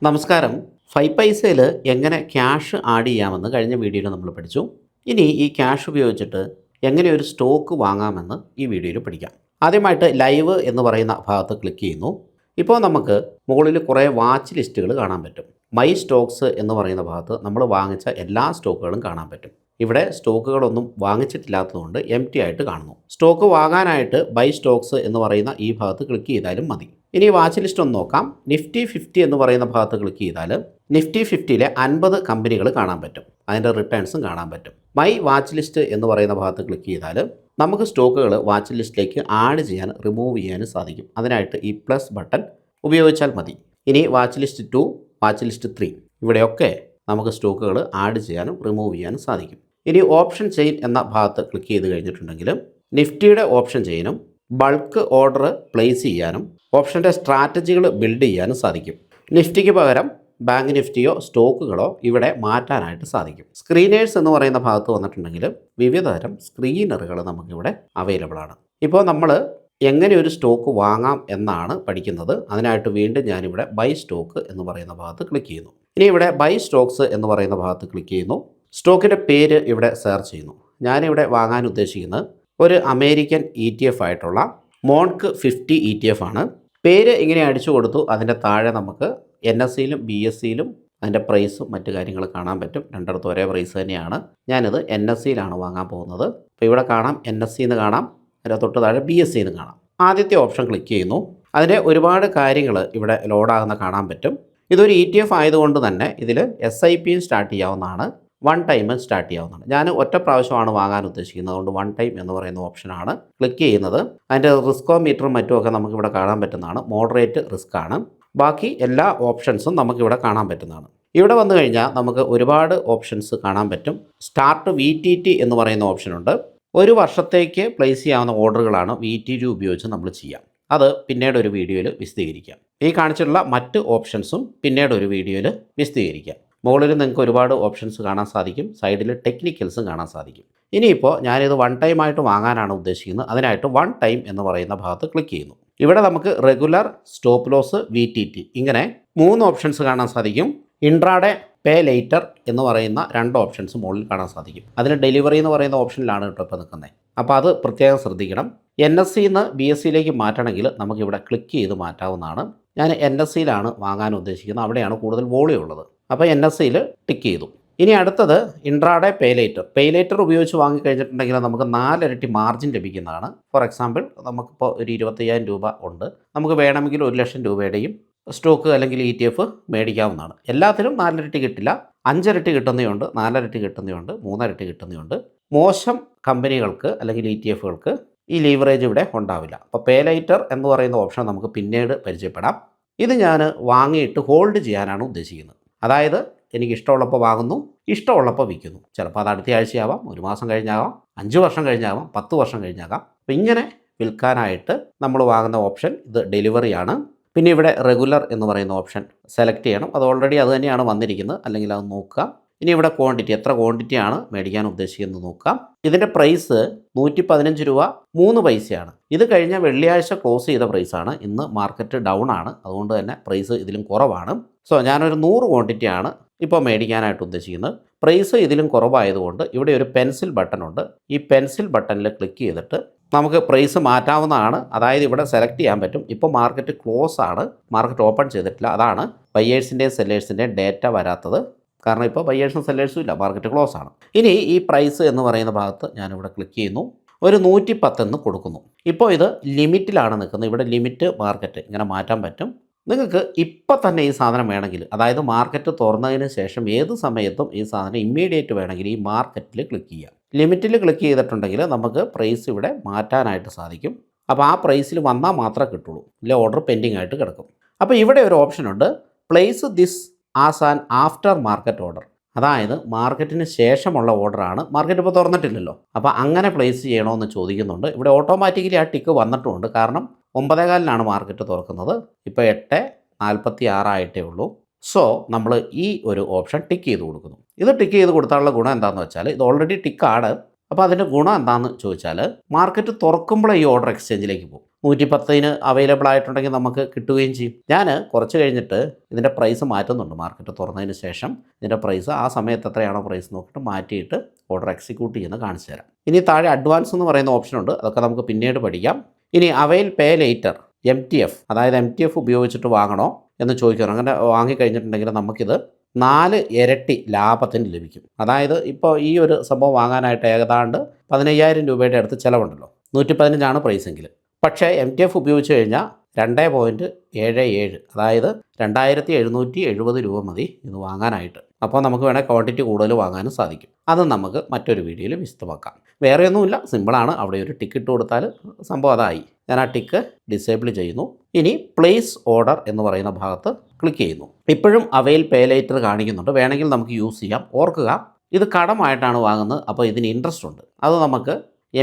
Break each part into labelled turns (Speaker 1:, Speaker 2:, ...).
Speaker 1: നമസ്കാരം. ഫൈപൈസയിൽ എങ്ങനെ cash add ചെയ്യാമെന്ന് കഴിഞ്ഞ വീഡിയോയിൽ നമ്മൾ പഠിച്ചു. ഇനി ഈ ക്യാഷ് ഉപയോഗിച്ചിട്ട് എങ്ങനെ ഒരു സ്റ്റോക്ക് വാങ്ങാമെന്ന് ഈ വീഡിയോയിൽ പഠിക്കാം. ആദ്യമായിട്ട് ലൈവ് എന്ന് പറയുന്ന ഭാഗത്ത് ക്ലിക്ക് ചെയ്യുന്നു. ഇപ്പോൾ നമുക്ക് മുകളിൽ കുറേ വാച്ച് ലിസ്റ്റുകൾ കാണാൻ പറ്റും. മൈ സ്റ്റോക്സ് എന്ന് പറയുന്ന ഭാഗത്ത് നമ്മൾ വാങ്ങിച്ച എല്ലാ സ്റ്റോക്കുകളും കാണാൻ പറ്റും. ഇവിടെ സ്റ്റോക്കുകളൊന്നും വാങ്ങിച്ചിട്ടില്ലാത്തതുകൊണ്ട് എംപ്റ്റി ആയിട്ട് കാണുന്നു. സ്റ്റോക്ക് വാങ്ങാനായിട്ട് ബൈ സ്റ്റോക്സ് എന്ന് പറയുന്ന ഈ ഭാഗത്ത് ക്ലിക്ക് ചെയ്താലും മതി. ഇനി വാച്ച് ലിസ്റ്റ് ഒന്ന് നോക്കാം. നിഫ്റ്റി 50 എന്ന് പറയുന്ന ഭാഗത്ത് ക്ലിക്ക് ചെയ്താൽ നിഫ്റ്റി 50-ലെ 50 കമ്പനികൾ കാണാൻ പറ്റും. അതിൻ്റെ റിട്ടേൺസും കാണാൻ പറ്റും. മൈ വാച്ച് ലിസ്റ്റ് എന്ന് പറയുന്ന ഭാഗത്ത് ക്ലിക്ക് ചെയ്താൽ നമുക്ക് സ്റ്റോക്കുകൾ വാച്ച് ലിസ്റ്റിലേക്ക് ആഡ് ചെയ്യാൻ റിമൂവ് ചെയ്യാനും സാധിക്കും. അതിനായിട്ട് ഈ പ്ലസ് ബട്ടൺ ഉപയോഗിച്ചാൽ മതി. ഇനി വാച്ച് ലിസ്റ്റ് 2, വാച്ച് ലിസ്റ്റ് 3 ഇവിടെയൊക്കെ നമുക്ക് സ്റ്റോക്കുകൾ ആഡ് ചെയ്യാനും റിമൂവ് ചെയ്യാനും സാധിക്കും. ഇനി ഓപ്ഷൻ ചെയിൻ എന്ന ഭാഗത്ത് ക്ലിക്ക് ചെയ്ത് കഴിഞ്ഞിട്ടുണ്ടെങ്കിൽ നിഫ്റ്റിയുടെ ഓപ്ഷൻ ചെയിനും ബൾക്ക് ഓർഡർ പ്ലേസ് ചെയ്യാനും ഓപ്ഷൻ്റെ സ്ട്രാറ്റജികൾ ബിൽഡ് ചെയ്യാനും സാധിക്കും. നിഫ്റ്റിക്ക് പകരം ബാങ്ക് നിഫ്റ്റിയോ സ്റ്റോക്കുകളോ ഇവിടെ മാറ്റാനായിട്ട് സാധിക്കും. സ്ക്രീനേഴ്സ് എന്ന് പറയുന്ന ഭാഗത്ത് വന്നിട്ടുണ്ടെങ്കിൽ വിവിധ തരം സ്ക്രീനറുകൾ നമുക്കിവിടെ അവൈലബിൾ ആണ്. ഇപ്പോൾ നമ്മൾ എങ്ങനെ ഒരു സ്റ്റോക്ക് വാങ്ങാം എന്നാണ് പഠിക്കുന്നത്. അതിനായിട്ട് വീണ്ടും ഞാനിവിടെ ബൈ സ്റ്റോക്ക് എന്ന് പറയുന്ന ഭാഗത്ത് ക്ലിക്ക് ചെയ്യുന്നു. ഇനി ഇവിടെ ബൈ സ്റ്റോക്സ് എന്ന് പറയുന്ന ഭാഗത്ത് ക്ലിക്ക് ചെയ്യുന്നു. സ്റ്റോക്കിൻ്റെ പേര് ഇവിടെ സെർച്ച് ചെയ്യുന്നു. ഞാനിവിടെ വാങ്ങാൻ ഉദ്ദേശിക്കുന്നത് ഒരു അമേരിക്കൻ ETF ആയിട്ടുള്ള മോൺക് 50 ETF ആണ്. പേര് ഇങ്ങനെ അടിച്ചു കൊടുത്തു. അതിൻ്റെ താഴെ നമുക്ക് NSEയിലും BSEയിലും അതിൻ്റെ പ്രൈസും മറ്റു കാര്യങ്ങൾ കാണാൻ പറ്റും. രണ്ടിടത്തും ഒരേ പ്രൈസ് തന്നെയാണ്. ഞാനിത് NSEയിലാണ് വാങ്ങാൻ പോകുന്നത്. അപ്പോൾ ഇവിടെ കാണാം NSE എന്ന് കാണാം, അതിൻ്റെ തൊട്ട് താഴെ BSE എന്ന് കാണാം. ആദ്യത്തെ ഓപ്ഷൻ ക്ലിക്ക് ചെയ്യുന്നു. അതിൻ്റെ ഒരുപാട് കാര്യങ്ങൾ ഇവിടെ ലോഡാകുന്ന കാണാൻ പറ്റും. ഇതൊരു ETF ആയതുകൊണ്ട് തന്നെ ഇതിൽ SIPയും സ്റ്റാർട്ട് ചെയ്യാവുന്നതാണ്, വൺ ടൈം സ്റ്റാർട്ട് ചെയ്യാവുന്നതാണ്. ഞാൻ ഒറ്റ പ്രാവശ്യമാണ് വാങ്ങാൻ ഉദ്ദേശിക്കുന്നത്. അതുകൊണ്ട് വൺ ടൈം എന്ന് പറയുന്ന ഓപ്ഷനാണ് ക്ലിക്ക് ചെയ്യുന്നത്. അതിൻ്റെ റിസ്കോ മീറ്ററും മറ്റുമൊക്കെ നമുക്കിവിടെ കാണാൻ പറ്റുന്നതാണ്. മോഡറേറ്റ് റിസ്ക് ആണ്. ബാക്കി എല്ലാ ഓപ്ഷൻസും നമുക്കിവിടെ കാണാൻ പറ്റുന്നതാണ്. ഇവിടെ വന്നു കഴിഞ്ഞാൽ നമുക്ക് ഒരുപാട് ഓപ്ഷൻസ് കാണാൻ പറ്റും. സ്റ്റാർട്ട് VTT എന്ന് പറയുന്ന ഓപ്ഷനുണ്ട്. ഒരു വർഷത്തേക്ക് പ്ലേസ് ചെയ്യാവുന്ന ഓർഡറുകളാണ് VTT ഉപയോഗിച്ച് നമ്മൾ ചെയ്യാം. അത് പിന്നീട് ഒരു വീഡിയോയിൽ വിശദീകരിക്കാം. ഈ കാണിച്ചിട്ടുള്ള മറ്റ് ഓപ്ഷൻസും പിന്നീട് ഒരു വീഡിയോയിൽ വിശദീകരിക്കാം. മുകളിൽ നിങ്ങൾക്ക് ഒരുപാട് ഓപ്ഷൻസ് കാണാൻ സാധിക്കും. സൈഡിൽ ടെക്നിക്കൽസും കാണാൻ സാധിക്കും. ഇനിയിപ്പോൾ ഞാനിത് വൺ ടൈം ആയിട്ട് വാങ്ങാനാണ് ഉദ്ദേശിക്കുന്നത്. അതിനായിട്ട് വൺ ടൈം എന്ന് പറയുന്ന ഭാഗത്ത് ക്ലിക്ക് ചെയ്യുന്നു. ഇവിടെ നമുക്ക് റെഗുലർ, സ്റ്റോപ്പ് ലോസ്, VTT ഇങ്ങനെ 3 ഓപ്ഷൻസ് കാണാൻ സാധിക്കും. ഇൻട്രാഡേ, പേ ലേറ്റർ എന്ന് പറയുന്ന 2 ഓപ്ഷൻസ് മുകളിൽ കാണാൻ സാധിക്കും. അതിന് ഡെലിവറി എന്ന് പറയുന്ന ഓപ്ഷനിലാണ് കേട്ടോ ഇപ്പോൾ നിൽക്കുന്നത്. അപ്പോൾ അത് പ്രത്യേകം ശ്രദ്ധിക്കണം. NSEന്ന് BSEയിലേക്ക് മാറ്റണമെങ്കിൽ നമുക്കിവിടെ ക്ലിക്ക് ചെയ്ത് മാറ്റാവുന്നതാണ്. ഞാൻ NSEയിലാണ് വാങ്ങാൻ ഉദ്ദേശിക്കുന്നത്. അവിടെയാണ് കൂടുതൽ വോളിയം ഉള്ളത്. അപ്പോൾ NSEയിൽ ടിക്ക് ചെയ്തു. ഇനി അടുത്തത് ഇൻട്രാഡേ, പേ ലേറ്റർ ഉപയോഗിച്ച് വാങ്ങിക്കഴിഞ്ഞിട്ടുണ്ടെങ്കിൽ നമുക്ക് 4 ഇരട്ടി മാർജിൻ ലഭിക്കുന്നതാണ്. ഫോർ എക്സാമ്പിൾ നമുക്കിപ്പോൾ ഒരു 25,000 രൂപ ഉണ്ട്. നമുക്ക് വേണമെങ്കിൽ 1,00,000 രൂപയുടെയും സ്റ്റോക്ക് അല്ലെങ്കിൽ ETF മേടിക്കാവുന്നതാണ്. എല്ലാത്തിനും 4 ഇരട്ടി കിട്ടില്ല. 5 ഇരട്ടി കിട്ടുന്നതുണ്ട്, 4 ഇരട്ടി കിട്ടുന്നതുണ്ട്, 3 ഇരട്ടി കിട്ടുന്നതുണ്ട്. മോശം കമ്പനികൾക്ക് അല്ലെങ്കിൽ ETFകൾക്ക് ഈ ലീവറേജ് ഇവിടെ ഉണ്ടാവില്ല. അപ്പോൾ പേ ലേറ്റർ എന്ന് പറയുന്ന ഓപ്ഷൻ നമുക്ക് പിന്നീട് പരിചയപ്പെടാം. ഇത് ഞാൻ വാങ്ങിയിട്ട് ഹോൾഡ് ചെയ്യാനാണ് ഉദ്ദേശിക്കുന്നത്. അതായത് എനിക്ക് ഇഷ്ടമുള്ളപ്പോൾ വാങ്ങുന്നു, ഇഷ്ടമുള്ളപ്പോൾ വിൽക്കുന്നു. ചിലപ്പോൾ അത് അടുത്ത ആഴ്ചയാവാം, 1 മാസം കഴിഞ്ഞാകാം, 5 വർഷം കഴിഞ്ഞാകാം, 10 വർഷം കഴിഞ്ഞാകാം. അപ്പോൾ ഇങ്ങനെ വിൽക്കാനായിട്ട് നമ്മൾ വാങ്ങുന്ന ഓപ്ഷൻ ഇത് ഡെലിവറിയാണ്. പിന്നെ ഇവിടെ റെഗുലർ എന്ന് പറയുന്ന ഓപ്ഷൻ സെലക്ട് ചെയ്യണം. അത് ഓൾറെഡി അത് തന്നെയാണ് വന്നിരിക്കുന്നത്, അല്ലെങ്കിൽ അത് നോക്കുക. ഇനി ഇവിടെ ക്വാണ്ടിറ്റി, എത്ര ക്വാണ്ടിറ്റിയാണ് മേടിക്കാൻ ഉദ്ദേശിക്കുന്നത് നോക്കാം. ഇതിൻ്റെ പ്രൈസ് 115 രൂപ 3 പൈസയാണ്. ഇത് കഴിഞ്ഞ വെള്ളിയാഴ്ച ക്ലോസ് ചെയ്ത പ്രൈസാണ്. ഇന്ന് മാർക്കറ്റ് ഡൗൺ ആണ്, അതുകൊണ്ട് തന്നെ പ്രൈസ് ഇതിലും കുറവാണ്. സോ ഞാനൊരു 100 ക്വാണ്ടിറ്റിയാണ് ഇപ്പോൾ മേടിക്കാനായിട്ട് ഉദ്ദേശിക്കുന്നത്. പ്രൈസ് ഇതിലും കുറവായതുകൊണ്ട് ഇവിടെ ഒരു പെൻസിൽ ബട്ടൺ ഉണ്ട്. ഈ പെൻസിൽ ബട്ടണിൽ ക്ലിക്ക് ചെയ്തിട്ട് നമുക്ക് പ്രൈസ് മാറ്റാവുന്നതാണ്. അതായത് ഇവിടെ സെലക്ട് ചെയ്യാൻ പറ്റും. ഇപ്പോൾ മാർക്കറ്റ് ക്ലോസ് ആണ്, മാർക്കറ്റ് ഓപ്പൺ ചെയ്തിട്ടില്ല. അതാണ് ബയേഴ്സിൻ്റെയും സെല്ലേഴ്സിൻ്റെയും ഡേറ്റ വരാത്തത്. കാരണം ഇപ്പോൾ ബയേഴ്സും സെല്ലേഴ്സും ഇല്ല, മാർക്കറ്റ് ക്ലോസ് ആണ്. ഇനി ഈ പ്രൈസ് എന്ന് പറയുന്ന ഭാഗത്ത് ഞാനിവിടെ ക്ലിക്ക് ചെയ്യുന്നു. ഒരു 110 എന്ന് കൊടുക്കുന്നു. ഇപ്പോൾ ഇത് ലിമിറ്റിലാണ് നിൽക്കുന്നത്. ഇവിടെ ലിമിറ്റ്, മാർക്കറ്റ് ഇങ്ങനെ മാറ്റാൻ പറ്റും. നിങ്ങൾക്ക് ഇപ്പം തന്നെ ഈ സാധനം വേണമെങ്കിൽ, അതായത് മാർക്കറ്റ് തുറന്നതിന് ശേഷം ഏത് സമയത്തും ഈ സാധനം ഇമ്മീഡിയറ്റ് വേണമെങ്കിൽ ഈ മാർക്കറ്റിൽ ക്ലിക്ക് ചെയ്യാം. ലിമിറ്റിൽ ക്ലിക്ക് ചെയ്തിട്ടുണ്ടെങ്കിൽ നമുക്ക് പ്രൈസ് ഇവിടെ മാറ്റാനായിട്ട് സാധിക്കും. അപ്പോൾ ആ പ്രൈസിൽ വന്നാൽ മാത്രമേ കിട്ടുള്ളൂ, ഇല്ല ഓർഡർ പെൻഡിങ് ആയിട്ട് കിടക്കും. അപ്പോൾ ഇവിടെ ഒരു ഓപ്ഷനുണ്ട്, place this as an after market order. അതായത് മാർക്കറ്റിന് ശേഷമുള്ള ഓർഡറാണ്. മാർക്കറ്റ് ഇപ്പോൾ തുറന്നിട്ടില്ലല്ലോ, അപ്പോൾ അങ്ങനെ പ്ലേസ് ചെയ്യണമെന്ന് ചോദിക്കുന്നുണ്ട്. ഇവിടെ ഓട്ടോമാറ്റിക്കലി ആ ടിക്ക് വന്നിട്ടുമുണ്ട്. കാരണം 9:15 മാർക്കറ്റ് തുറക്കുന്നത്. ഇപ്പോൾ 8:46 ആയിട്ടേ ഉള്ളൂ. സോ നമ്മൾ ഈ ഒരു ഓപ്ഷൻ ടിക്ക് ചെയ്ത് കൊടുക്കുന്നു. ഇത് ടിക്ക് ചെയ്ത് കൊടുത്താലുള്ള ഗുണം എന്താണെന്ന് വെച്ചാൽ ഇത് ഓൾറെഡി ടിക്കാണ്. അപ്പോൾ അതിൻ്റെ ഗുണം എന്താണെന്ന് ചോദിച്ചാൽ മാർക്കറ്റ് തുറക്കുമ്പോഴേ ഈ ഓർഡർ എക്സ്ചേഞ്ചിലേക്ക് പോകും. 110 അവൈലബിൾ ആയിട്ടുണ്ടെങ്കിൽ നമുക്ക് കിട്ടുകയും ചെയ്യും. ഞാൻ കുറച്ച് കഴിഞ്ഞിട്ട് ഇതിൻ്റെ പ്രൈസ് മാറ്റുന്നുണ്ട്. മാർക്കറ്റ് തുറന്നതിന് ശേഷം ഇതിൻ്റെ പ്രൈസ് ആ സമയത്ത് എത്രയാണോ പ്രൈസ് നോക്കിയിട്ട് മാറ്റിയിട്ട് ഓർഡർ എക്സിക്യൂട്ട് ചെയ്യുന്നത് കാണിച്ചു തരാം. ഇനി താഴെ അഡ്വാൻസ് എന്ന് പറയുന്ന ഓപ്ഷനുണ്ട്. അതൊക്കെ നമുക്ക് പിന്നീട് പഠിക്കാം. ഇനി അവൈൽ പേ ലേറ്റർ MTF, അതായത് MTF ഉപയോഗിച്ചിട്ട് വാങ്ങണോ എന്ന് ചോദിക്കണം. അങ്ങനെ വാങ്ങിക്കഴിഞ്ഞിട്ടുണ്ടെങ്കിൽ നമുക്കിത് 4 ഇരട്ടി ലാഭത്തിന് ലഭിക്കും. അതായത് ഇപ്പോൾ ഈ ഒരു സംഭവം വാങ്ങാനായിട്ട് ഏതാണ്ട് 15,000 രൂപയുടെ അടുത്ത് ചിലവുണ്ടല്ലോ. 115 പ്രൈസെങ്കിൽ. പക്ഷേ MTF ഉപയോഗിച്ച് കഴിഞ്ഞാൽ 2.77, അതായത് 2,770 രൂപ മതി ഇത് വാങ്ങാനായിട്ട്. അപ്പോൾ നമുക്ക് വേണേൽ ക്വാണ്ടിറ്റി കൂടുതൽ വാങ്ങാനും സാധിക്കും. അത് നമുക്ക് മറ്റൊരു വീഡിയോയിൽ വിശദമാക്കാം. വേറെയൊന്നുമില്ല, സിമ്പിളാണ്. അവിടെ ഒരു ടിക്ക് ഇട്ട് കൊടുത്താൽ സംഭവം അതായി. ഞാൻ ആ ടിക്ക് ഡിസേബിൾ ചെയ്യുന്നു. ഇനി പ്ലേസ് ഓർഡർ എന്ന് പറയുന്ന ഭാഗത്ത് ക്ലിക്ക് ചെയ്യുന്നു. ഇപ്പോഴും അവൈൽ പേ ലേറ്റർ കാണിക്കുന്നുണ്ട്. വേണമെങ്കിൽ നമുക്ക് യൂസ് ചെയ്യാം. ഓർക്കുക, ഇത് കടമായിട്ടാണ് വാങ്ങുന്നത്. അപ്പോൾ ഇതിന് ഇൻട്രസ്റ്റ് ഉണ്ട്. അത് നമുക്ക്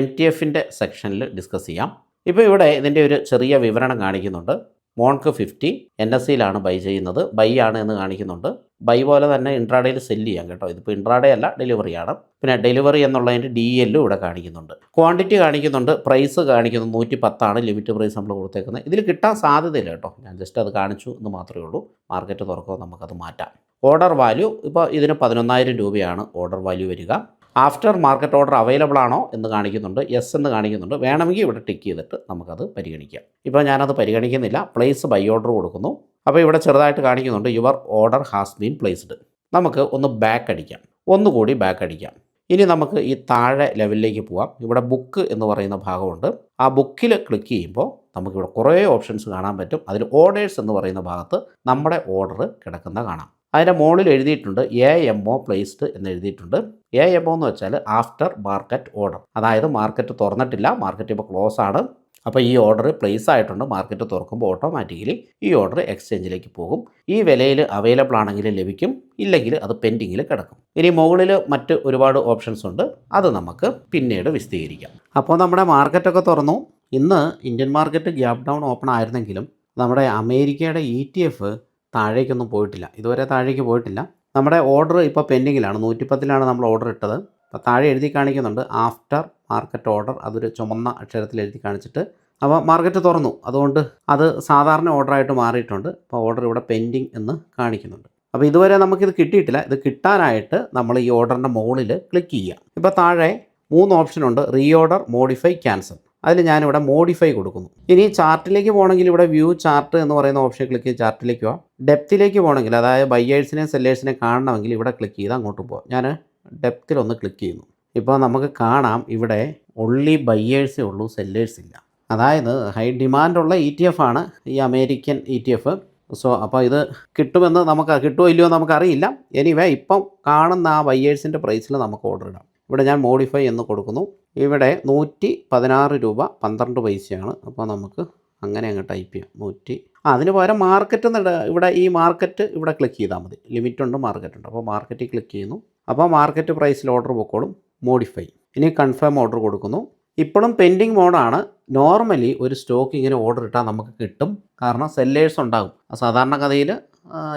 Speaker 1: MTFൻ്റെ സെക്ഷനിൽ ഡിസ്കസ് ചെയ്യാം. ഇപ്പോൾ ഇവിടെ ഇതിൻ്റെ ഒരു ചെറിയ വിവരണം കാണിക്കുന്നുണ്ട്. മോൺക്ക് 50 NSEയിലാണ് ബൈ ചെയ്യുന്നത്. ബൈ ആണ് എന്ന് കാണിക്കുന്നുണ്ട്. ബൈ പോലെ തന്നെ ഇൻട്രാഡേയിൽ സെല്ല് ചെയ്യാം കേട്ടോ. ഇതിപ്പോൾ ഇൻട്രാഡേ അല്ല, ഡെലിവറിയാണ്. പിന്നെ ഡെലിവറി എന്നുള്ളതിൻ്റെ DL ഇവിടെ കാണിക്കുന്നുണ്ട്. ക്വാണ്ടിറ്റി കാണിക്കുന്നുണ്ട്. പ്രൈസ് കാണിക്കുന്നത് 110 ലിമിറ്റ് പ്രൈസ് നമ്മൾ കൊടുത്തേക്കുന്നത്. ഇതിൽ കിട്ടാൻ സാധ്യതയില്ല കേട്ടോ. ഞാൻ ജസ്റ്റ് അത് കാണിച്ചു എന്ന് മാത്രമേ ഉള്ളൂ. മാർക്കറ്റ് തുറക്കുമ്പോൾ നമുക്കത് മാറ്റാം. ഓർഡർ വാല്യൂ ഇപ്പോൾ ഇതിന് 11,000 രൂപയാണ് ഓർഡർ വാല്യൂ വരിക. ആഫ്റ്റർ മാർക്കറ്റ് ഓർഡർ അവൈലബിൾ ആണോ എന്ന് കാണിക്കുന്നുണ്ട്. യെസ് എന്ന് കാണിക്കുന്നുണ്ട്. വേണമെങ്കിൽ ഇവിടെ ടിക്ക് ചെയ്തിട്ട് നമുക്കത് പരിഗണിക്കാം. ഇപ്പോൾ ഞാനത് പരിഗണിക്കുന്നില്ല. പ്ലേസ് ബൈ ഓർഡർ കൊടുക്കുന്നു. അപ്പോൾ ഇവിടെ ചെറുതായിട്ട് കാണിക്കുന്നുണ്ട് your order has been placed. നമുക്ക് ഒന്ന് ബാക്ക് അടിക്കാം. ഒന്നുകൂടി ബാക്ക് അടിക്കാം. ഇനി നമുക്ക് ഈ താഴെ ലെവലിലേക്ക് പോവാം. ഇവിടെ ബുക്ക് എന്ന് പറയുന്ന ഭാഗമുണ്ട്. ആ ബുക്കിൽ ക്ലിക്ക് ചെയ്യുമ്പോൾ നമുക്കിവിടെ കുറേ ഓപ്ഷൻസ് കാണാൻ പറ്റും. അതിൽ ഓർഡേഴ്സ് എന്ന് പറയുന്ന ഭാഗത്ത് നമ്മുടെ ഓർഡർ കിടക്കുന്ന കാണാം. അതിൻ്റെ മുകളിൽ എഴുതിയിട്ടുണ്ട് AMO പ്ലേസ്ഡ് എന്ന് എഴുതിയിട്ടുണ്ട്. AMO എന്ന് വെച്ചാൽ ആഫ്റ്റർ മാർക്കറ്റ് ഓർഡർ. അതായത് മാർക്കറ്റ് തുറന്നിട്ടില്ല, മാർക്കറ്റ് ഇപ്പോൾ ക്ലോസ് ആണ്. അപ്പോൾ ഈ ഓർഡർ പ്ലേസ് ആയിട്ടുണ്ട്. മാർക്കറ്റ് തുറക്കുമ്പോൾ ഓട്ടോമാറ്റിക്കലി ഈ ഓർഡർ എക്സ്ചേഞ്ചിലേക്ക് പോകും. ഈ വിലയിൽ അവൈലബിൾ ആണെങ്കിൽ ലഭിക്കും, ഇല്ലെങ്കിൽ അത് പെൻഡിങ്ങിൽ കിടക്കും. ഇനി മുകളിൽ മറ്റ് ഒരുപാട് ഓപ്ഷൻസ് ഉണ്ട്. അത് നമുക്ക് പിന്നീട് വിശദീകരിക്കാം. അപ്പോൾ നമ്മുടെ മാർക്കറ്റൊക്കെ തുറന്നു. ഇന്ന് Indian market gap down open ആയിരുന്നെങ്കിലും നമ്മുടെ അമേരിക്കയുടെ ETF താഴേക്കൊന്നും പോയിട്ടില്ല. ഇതുവരെ താഴേക്ക് പോയിട്ടില്ല. നമ്മുടെ ഓർഡർ ഇപ്പോൾ പെൻഡിങ്ങിലാണ്. 110 നമ്മൾ ഓർഡർ ഇട്ടത്. അപ്പോൾ താഴെ എഴുതി കാണിക്കുന്നുണ്ട് ആഫ്റ്റർ മാർക്കറ്റ് ഓർഡർ. അതൊരു ചുമന്ന അക്ഷരത്തിൽ എഴുതി കാണിച്ചിട്ട് അപ്പോൾ മാർക്കറ്റ് തുറന്നു. അതുകൊണ്ട് അത് സാധാരണ ഓർഡറായിട്ട് മാറിയിട്ടുണ്ട്. അപ്പോൾ ഓർഡർ ഇവിടെ പെൻഡിങ് എന്ന് കാണിക്കുന്നുണ്ട്. അപ്പോൾ ഇതുവരെ നമുക്കിത് കിട്ടിയിട്ടില്ല. ഇത് കിട്ടാനായിട്ട് നമ്മൾ ഈ ഓർഡറിൻ്റെ മുകളിൽ ക്ലിക്ക് ചെയ്യുക. ഇപ്പോൾ താഴെ 3 ഓപ്ഷനുണ്ട്. Reorder, modify, cancel. അതിൽ ഞാനിവിടെ മോഡിഫൈ കൊടുക്കുന്നു. ഇനി ചാർട്ടിലേക്ക് പോകണമെങ്കിൽ ഇവിടെ വ്യൂ ചാർട്ട് എന്ന് പറയുന്ന ഓപ്ഷൻ ക്ലിക്ക് ചെയ്ത് ചാർട്ടിലേക്ക് പോകാം. ഡെപ്തിലേക്ക് പോകണമെങ്കിൽ, അതായത് ബയ്യേഴ്സിനെയും സെല്ലേഴ്സിനെയും കാണണമെങ്കിൽ ഇവിടെ ക്ലിക്ക് ചെയ്ത് അങ്ങോട്ട് പോകാം. ഞാൻ ഡെപ്തിലൊന്ന് ക്ലിക്ക് ചെയ്യുന്നു. ഇപ്പോൾ നമുക്ക് കാണാം ഇവിടെ ഒൺലി ബയ്യേഴ്സേ ഉള്ളൂ, സെല്ലേഴ്സ് ഇല്ല. അതായത് ഹൈ ഡിമാൻഡുള്ള ETF ആണ് ഈ അമേരിക്കൻ ETF. സോ അപ്പോൾ ഇത് കിട്ടുമെന്ന് കിട്ടുമോ ഇല്ലയോ നമുക്കറിയില്ല. എനിവേ ഇപ്പം കാണുന്ന ആ ബയ്യേഴ്സിൻ്റെ പ്രൈസിൽ നമുക്ക് ഓർഡർ ഇടാം. ഇവിടെ ഞാൻ മോഡിഫൈ എന്ന് കൊടുക്കുന്നു. ഇവിടെ 116 രൂപ 12 പൈസയാണ്. അപ്പോൾ നമുക്ക് അങ്ങനെ അങ്ങ് ടൈപ്പ് ചെയ്യാം. അതിന് പകരം മാർക്കറ്റ് ഇവിടെ ഈ മാർക്കറ്റ് ഇവിടെ ക്ലിക്ക് ചെയ്താൽ മതി. ലിമിറ്റുണ്ട്, മാർക്കറ്റുണ്ട്. അപ്പോൾ മാർക്കറ്റിൽ ക്ലിക്ക് ചെയ്യുന്നു. അപ്പോൾ മാർക്കറ്റ് പ്രൈസിൽ ഓർഡർ പൊക്കോളും. മോഡിഫൈ. ഇനി കൺഫേം ഓർഡർ കൊടുക്കുന്നു. ഇപ്പോഴും പെൻഡിങ് മോഡാണ്. നോർമലി ഒരു സ്റ്റോക്ക് ഇങ്ങനെ ഓർഡർ ഇട്ടാൽ നമുക്ക് കിട്ടും. കാരണം സെല്ലേഴ്സ് ഉണ്ടാകും. സാധാരണഗതിയിൽ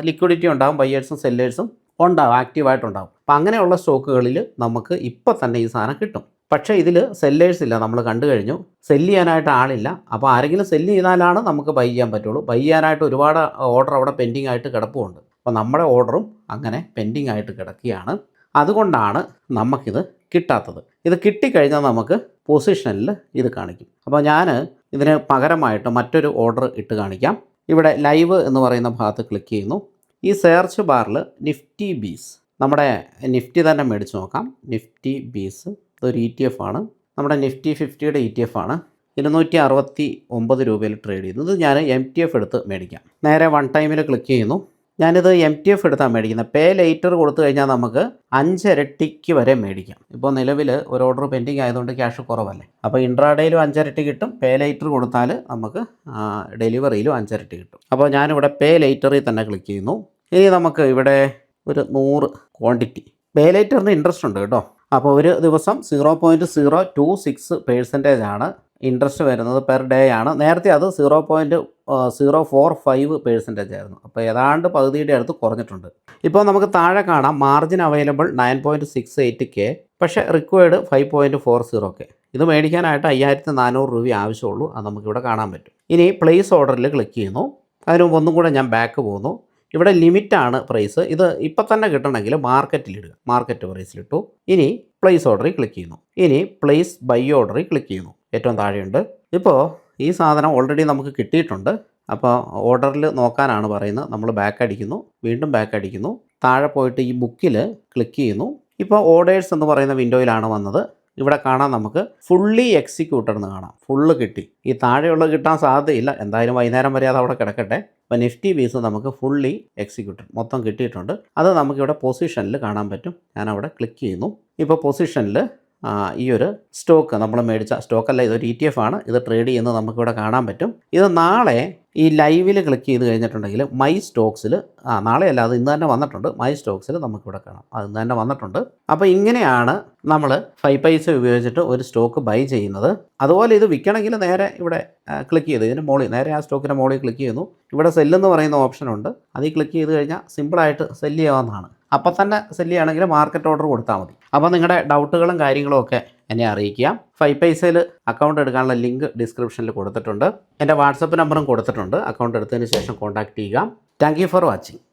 Speaker 1: ലിക്വിഡിറ്റി ഉണ്ടാകും. ബയ്യേഴ്സും സെല്ലേഴ്സും ഉണ്ടാകും, ആക്റ്റീവായിട്ടുണ്ടാകും. അപ്പം അങ്ങനെയുള്ള സ്റ്റോക്കുകളിൽ നമുക്ക് ഇപ്പോൾ തന്നെ ഈ സാധനം കിട്ടും. പക്ഷേ ഇതിൽ സെല്ലേഴ്സ് ഇല്ല. നമ്മൾ കണ്ടു കഴിഞ്ഞു. സെല്ല് ചെയ്യാനായിട്ട് ആളില്ല. അപ്പോൾ ആരെങ്കിലും സെല്ല് ചെയ്താലാണ് നമുക്ക് ബൈ ചെയ്യാൻ പറ്റുള്ളൂ. ബൈ ചെയ്യാനായിട്ട് ഒരുപാട് ഓർഡർ അവിടെ പെൻഡിങ് ആയിട്ട് കിടപ്പുണ്ട്. അപ്പോൾ നമ്മുടെ ഓർഡറും അങ്ങനെ പെൻഡിങ് ആയിട്ട് കിടക്കുകയാണ്. അതുകൊണ്ടാണ് നമുക്കിത് കിട്ടാത്തത്. ഇത് കിട്ടിക്കഴിഞ്ഞാൽ നമുക്ക് പൊസിഷനിൽ ഇത് കാണിക്കും. അപ്പോൾ ഞാൻ ഇതിന് പകരമായിട്ട് മറ്റൊരു ഓർഡർ ഇട്ട് കാണിക്കാം. ഇവിടെ ലൈവ് എന്ന് പറയുന്ന ഭാഗത്ത് ക്ലിക്ക് ചെയ്യുന്നു. ഈ സെർച്ച് ബാറിൽ നിഫ്റ്റി ബീസ്, നമ്മുടെ നിഫ്റ്റി തന്നെ മേടിച്ച് നോക്കാം. നിഫ്റ്റി ബീസ് ഇതൊരു ETF ആണ്. നമ്മുടെ നിഫ്റ്റി 50യുടെ ETF ആണ്. 269 രൂപയിൽ ട്രേഡ് ചെയ്യുന്നത്. ഞാൻ MTF എടുത്ത് മേടിക്കാം. നേരെ വൺ ടൈമിൽ ക്ലിക്ക് ചെയ്യുന്നു. ഞാനിത് MTF എടുത്താണ് മേടിക്കുന്നത്. പേ ലേറ്റർ കൊടുത്തു കഴിഞ്ഞാൽ നമുക്ക് 5 ഇരട്ടിക്ക് വരെ മേടിക്കാം. ഇപ്പോൾ നിലവിൽ ഒരു ഓർഡർ പെൻഡിങ് ആയതുകൊണ്ട് ക്യാഷ് കുറവല്ലേ. അപ്പോൾ ഇൻട്രാഡേയിലും 5 ഇരട്ടി കിട്ടും. പേ ലേറ്റർ കൊടുത്താൽ നമുക്ക് ഡെലിവറിയിലും 5 ഇരട്ടി കിട്ടും. അപ്പോൾ ഞാനിവിടെ പേ ലേറ്ററിൽ തന്നെ ക്ലിക്ക് ചെയ്യുന്നു. ഇനി നമുക്ക് ഇവിടെ ഒരു 100 ക്വാണ്ടിറ്റി. പേ ലേറ്ററിന് ഇൻട്രസ്റ്റ് ഉണ്ട് കേട്ടോ. അപ്പോൾ ഒരു ദിവസം 0.026% ആണ് ഇൻട്രസ്റ്റ് വരുന്നത് പെർ ഡേ ആണ്. നേരത്തെ അത് 0.045% ആയിരുന്നു. അപ്പോൾ ഏതാണ്ട് പകുതിയുടെ അടുത്ത് കുറഞ്ഞിട്ടുണ്ട്. ഇപ്പോൾ നമുക്ക് താഴെ കാണാം മാർജിൻ അവൈലബിൾ 9.68K, പക്ഷേ റിക്വയർഡ് 5.40K. ഇത് മേടിക്കാനായിട്ട് 5400 രൂപ ആവശ്യമുള്ളൂ. അത് നമുക്കിവിടെ കാണാൻ പറ്റും. ഇനി പ്ലേസ് ഓർഡറിൽ ക്ലിക്ക് ചെയ്യുന്നു. അതിന് മുമ്പ് ഒന്നും കൂടെ ഞാൻ ബാക്ക് പോകുന്നു. ഇവിടെ ലിമിറ്റാണ് പ്രൈസ്. ഇത് ഇപ്പം തന്നെ കിട്ടണമെങ്കിൽ മാർക്കറ്റിലിടുക. മാർക്കറ്റ് പ്രൈസിലിട്ടു. ഇനി പ്ലേസ് ഓർഡറിൽ ക്ലിക്ക് ചെയ്യുന്നു. ഇനി പ്ലേസ് ബൈ ഓർഡറിൽ ക്ലിക്ക് ചെയ്യുന്നു. ഏറ്റവും താഴെയുണ്ട്. ഇപ്പോൾ ഈ സാധനം ഓൾറെഡി നമുക്ക് കിട്ടിയിട്ടുണ്ട്. അപ്പോൾ ഓർഡറിൽ നോക്കാനാണ് പറയുന്നത്. നമ്മൾ ബാക്ക് അടിക്കുന്നു, വീണ്ടും ബാക്ക് അടിക്കുന്നു. താഴെ പോയിട്ട് ഈ ബുക്കിൽ ക്ലിക്ക് ചെയ്യുന്നു. ഇപ്പോൾ ഓർഡേഴ്സ് എന്ന് പറയുന്ന വിൻഡോയിലാണ് വന്നത്. ഇവിടെ കാണാം നമുക്ക് ഫുള്ളി എക്സിക്യൂട്ടഡ് എന്ന് കാണാം. ഫുള്ള് കിട്ടി. ഈ താഴെയുള്ളത് കിട്ടാൻ സാധ്യതയില്ല. എന്തായാലും വൈകുന്നേരം വരെ അത് അവിടെ കിടക്കട്ടെ. അപ്പോൾ നിഫ്റ്റി ബേസ് നമുക്ക് ഫുള്ളി എക്സിക്യൂട്ടഡ് മൊത്തം കിട്ടിയിട്ടുണ്ട്. അത് നമുക്കിവിടെ പൊസിഷനിൽ കാണാൻ പറ്റും. ഞാനവിടെ ക്ലിക്ക് ചെയ്യുന്നു. ഇപ്പോൾ പൊസിഷനിൽ ഈ ഒരു സ്റ്റോക്ക് നമ്മൾ മേടിച്ച സ്റ്റോക്കല്ല, ഇതൊരു ETF ആണ്. ഇത് ട്രേഡ് ചെയ്യുന്നത് നമുക്കിവിടെ കാണാൻ പറ്റും. ഇത് നാളെ ഈ ലൈവിൽ ക്ലിക്ക് ചെയ്ത് കഴിഞ്ഞിട്ടുണ്ടെങ്കിൽ മൈ സ്റ്റോക്സിൽ നാളെയല്ല, അത് ഇന്ന് തന്നെ വന്നിട്ടുണ്ട്. മൈ സ്റ്റോക്സിൽ നമുക്കിവിടെ കാണാം, അത് ഇന്ന് തന്നെ വന്നിട്ടുണ്ട്. അപ്പോൾ ഇങ്ങനെയാണ് നമ്മൾ 5 പൈസ ഉപയോഗിച്ചിട്ട് ഒരു സ്റ്റോക്ക് ബൈ ചെയ്യുന്നത്. അതുപോലെ ഇത് വിൽക്കണമെങ്കിൽ നേരെ ഇവിടെ ക്ലിക്ക് ചെയ്ത് ഇതിന് മുകളിൽ നേരെ ആ സ്റ്റോക്കിൻ്റെ മുകളിൽ ക്ലിക്ക് ചെയ്യുന്നു. ഇവിടെ സെല്ലെന്ന് പറയുന്ന ഓപ്ഷനുണ്ട്. അതിൽ ക്ലിക്ക് ചെയ്ത് കഴിഞ്ഞാൽ സിമ്പിളായിട്ട് സെല്ല് ചെയ്യാവുന്നതാണ്. അപ്പം തന്നെ സെല്ല് ചെയ്യുകയാണെങ്കിൽ മാർക്കറ്റ് ഓർഡർ കൊടുത്താൽ മതി. അപ്പോൾ നിങ്ങളുടെ ഡൗട്ടുകളും കാര്യങ്ങളും ഒക്കെ എന്നെ അറിയിക്കുക. 5 പൈസയിൽ അക്കൗണ്ട് എടുക്കാനുള്ള ലിങ്ക് ഡിസ്ക്രിപ്ഷനിൽ കൊടുത്തിട്ടുണ്ട്. എൻ്റെ വാട്സപ്പ് നമ്പറും കൊടുത്തിട്ടുണ്ട്. അക്കൗണ്ട് എടുത്തതിന് ശേഷം കോൺടാക്റ്റ് ചെയ്യുക. Thank you for watching.